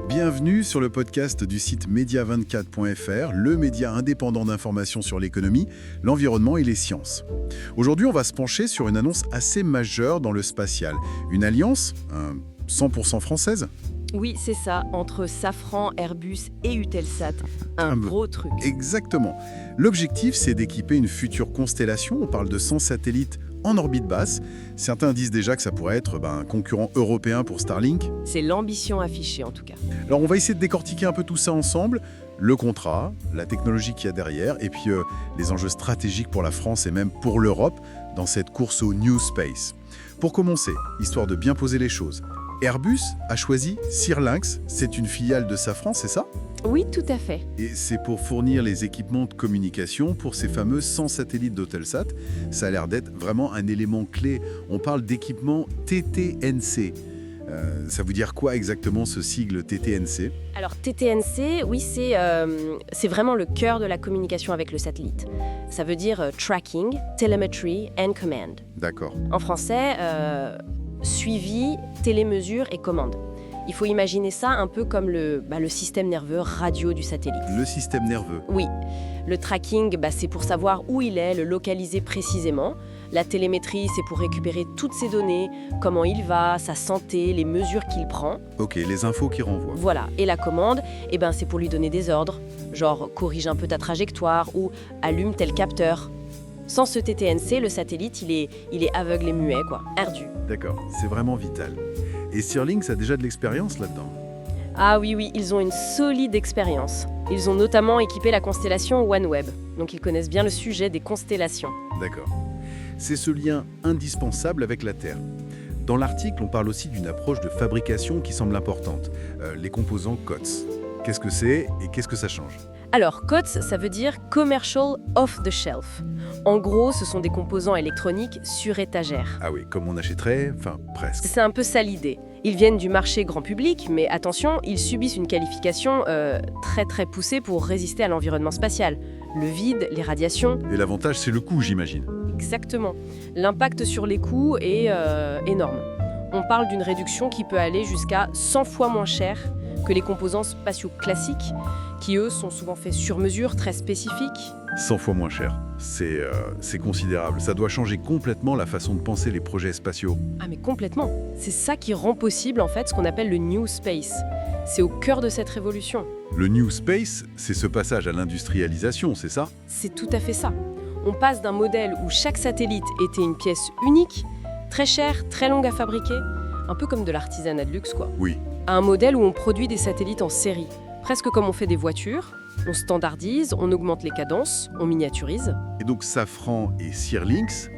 Bienvenue sur le podcast du site media24.fr, le média indépendant d'information sur l'économie, l'environnement et les sciences. Aujourd'hui, on va se pencher sur une annonce assez majeure dans le spatial. Une alliance, 100% française. Oui, c'est ça, entre Safran, Airbus et Eutelsat. Un gros truc. Exactement. L'objectif, c'est d'équiper une future constellation. On parle de 100 satellites en orbite basse. Certains disent déjà que ça pourrait être un concurrent européen pour Starlink. C'est l'ambition affichée en tout cas. Alors on va essayer de décortiquer un peu tout ça ensemble. Le contrat, la technologie qu'il y a derrière, et puis les enjeux stratégiques pour la France et même pour l'Europe dans cette course au New Space. Pour commencer, histoire de bien poser les choses, Airbus a choisi Sirlinx, c'est une filiale de Safran, c'est ça ? Oui, tout à fait. Et c'est pour fournir les équipements de communication pour ces fameux 100 satellites d'Eutelsat. Ça a l'air d'être vraiment un élément clé. On parle d'équipement TTNC. Ça veut dire quoi exactement ce sigle TTNC ? Alors TTNC, oui, c'est vraiment le cœur de la communication avec le satellite. Ça veut dire Tracking, Telemetry and Command. D'accord. En français, suivi, télémesure et commande. Il faut imaginer ça un peu comme le système nerveux radio du satellite. Le système nerveux. Oui. Le tracking, c'est pour savoir où il est, le localiser précisément. La télémétrie, c'est pour récupérer toutes ces données, comment il va, sa santé, les mesures qu'il prend. Ok, les infos qu'il renvoie. Voilà. Et la commande, c'est pour lui donner des ordres, genre corrige un peu ta trajectoire ou allume tel capteur. Sans ce TTNC, le satellite, il est aveugle et muet, perdu. D'accord, c'est vraiment vital. Et Sirlinx a déjà de l'expérience là-dedans ? Ah oui, ils ont une solide expérience. Ils ont notamment équipé la constellation OneWeb, donc ils connaissent bien le sujet des constellations. D'accord. C'est ce lien indispensable avec la Terre. Dans l'article, on parle aussi d'une approche de fabrication qui semble importante, les composants COTS. Qu'est-ce que c'est et qu'est-ce que ça change ? Alors, COTS, ça veut dire Commercial Off the Shelf. En gros, ce sont des composants électroniques sur étagère. Ah oui, comme on achèterait, presque. C'est un peu ça l'idée. Ils viennent du marché grand public, mais attention, ils subissent une qualification très très poussée pour résister à l'environnement spatial. Le vide, les radiations. Et l'avantage, c'est le coût, j'imagine. Exactement. L'impact sur les coûts est énorme. On parle d'une réduction qui peut aller jusqu'à 100 fois moins cher que les composants spatiaux classiques, qui eux sont souvent faits sur mesure, très spécifiques. 100 fois moins cher. C'est considérable. Ça doit changer complètement la façon de penser les projets spatiaux. Ah mais complètement. C'est ça qui rend possible en fait ce qu'on appelle le New Space. C'est au cœur de cette révolution. Le New Space, c'est ce passage à l'industrialisation, c'est ça ? C'est tout à fait ça. On passe d'un modèle où chaque satellite était une pièce unique, très chère, très longue à fabriquer, un peu comme de l'artisanat de luxe Oui. à un modèle où on produit des satellites en série, presque comme on fait des voitures. On standardise, on augmente les cadences, on miniaturise. Et donc Safran et Sirlinx,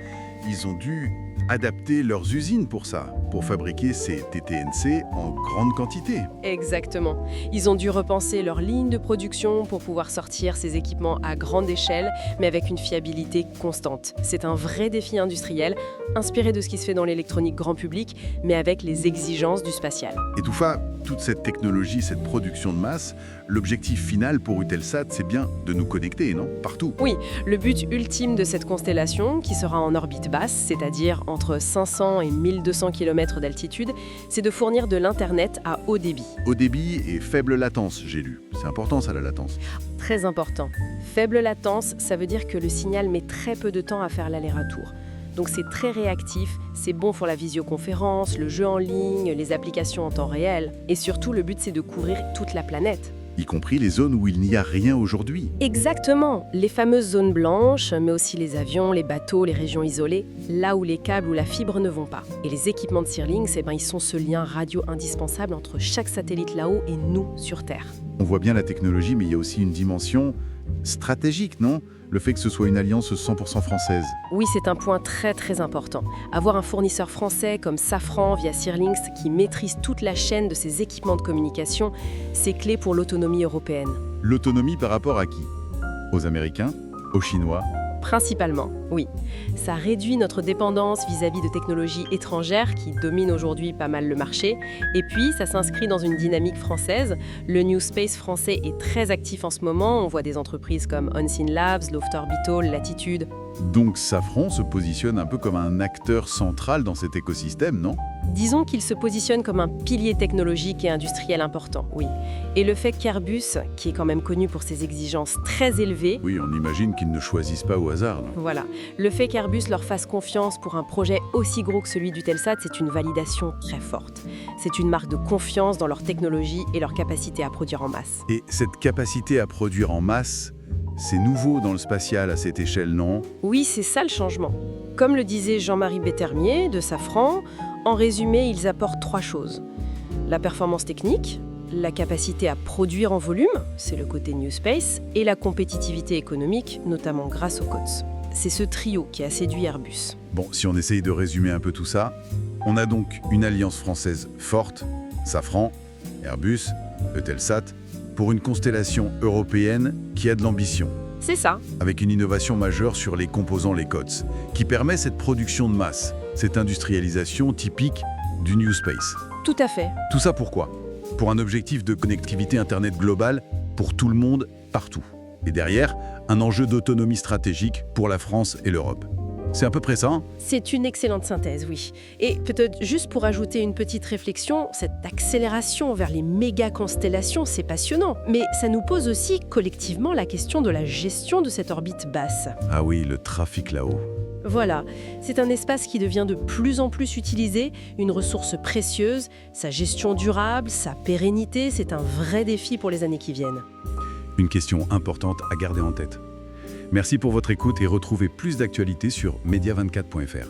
ils ont dû adapter leurs usines pour ça, pour fabriquer ces TTNC en grande quantité. Exactement. Ils ont dû repenser leur ligne de production pour pouvoir sortir ces équipements à grande échelle, mais avec une fiabilité constante. C'est un vrai défi industriel, inspiré de ce qui se fait dans l'électronique grand public, mais avec les exigences du spatial. Et toutefois, toute cette technologie, cette production de masse, l'objectif final pour Eutelsat, c'est bien de nous connecter, non ? Partout. Oui, le but ultime de cette constellation, qui sera en orbite basse, c'est-à-dire entre 500 et 1200 km d'altitude, c'est de fournir de l'Internet à haut débit. Haut débit et faible latence, j'ai lu. C'est important ça, la latence. Très important. Faible latence, ça veut dire que le signal met très peu de temps à faire l'aller-retour. Donc c'est très réactif, c'est bon pour la visioconférence, le jeu en ligne, les applications en temps réel. Et surtout, le but c'est de couvrir toute la planète. Y compris les zones où il n'y a rien aujourd'hui. Exactement, les fameuses zones blanches, mais aussi les avions, les bateaux, les régions isolées, là où les câbles ou la fibre ne vont pas. Et les équipements de Sirlinx, ils sont ce lien radio indispensable entre chaque satellite là-haut et nous sur Terre. On voit bien la technologie, mais il y a aussi une dimension stratégique, non ? Le fait que ce soit une alliance 100% française. Oui, c'est un point très très important. Avoir un fournisseur français comme Safran via Sirlinx qui maîtrise toute la chaîne de ses équipements de communication, c'est clé pour l'autonomie européenne. L'autonomie par rapport à qui ? Aux Américains ? Aux Chinois ? Principalement, oui. Ça réduit notre dépendance vis-à-vis de technologies étrangères qui dominent aujourd'hui pas mal le marché. Et puis, ça s'inscrit dans une dynamique française. Le New Space français est très actif en ce moment. On voit des entreprises comme Unseen Labs, Loft Orbital, Latitude. Donc Safran se positionne un peu comme un acteur central dans cet écosystème, non ? Disons qu'il se positionne comme un pilier technologique et industriel important, oui. Et le fait qu'Airbus, qui est quand même connu pour ses exigences très élevées, Oui, on imagine qu'ils ne choisissent pas au hasard, non? voilà, le fait qu'Airbus leur fasse confiance pour un projet aussi gros que celui d'Eutelsat, c'est une validation très forte. C'est une marque de confiance dans leur technologie et leur capacité à produire en masse. Et cette capacité à produire en masse, c'est nouveau dans le spatial à cette échelle, non? Oui, c'est ça le changement. Comme le disait Jean-Marie Bétermier de Safran, en résumé, ils apportent 3 choses. La performance technique, la capacité à produire en volume, c'est le côté New Space, et la compétitivité économique, notamment grâce aux COTS. C'est ce trio qui a séduit Airbus. Bon, si on essaye de résumer un peu tout ça, on a donc une alliance française forte, Safran, Airbus, Eutelsat, pour une constellation européenne qui a de l'ambition, C'est ça. avec une innovation majeure sur les composants, les COTS, qui permet cette production de masse, cette industrialisation typique du New Space. Tout à fait. Tout ça pourquoi? Pour un objectif de connectivité Internet globale pour tout le monde, partout. Et derrière, un enjeu d'autonomie stratégique pour la France et l'Europe. C'est à peu près ça, hein? C'est une excellente synthèse, oui. Et peut-être juste pour ajouter une petite réflexion, cette accélération vers les méga-constellations, c'est passionnant. Mais ça nous pose aussi collectivement la question de la gestion de cette orbite basse. Ah oui, le trafic là-haut. Voilà, c'est un espace qui devient de plus en plus utilisé, une ressource précieuse, sa gestion durable, sa pérennité, c'est un vrai défi pour les années qui viennent. Une question importante à garder en tête. Merci pour votre écoute et retrouvez plus d'actualités sur media24.fr.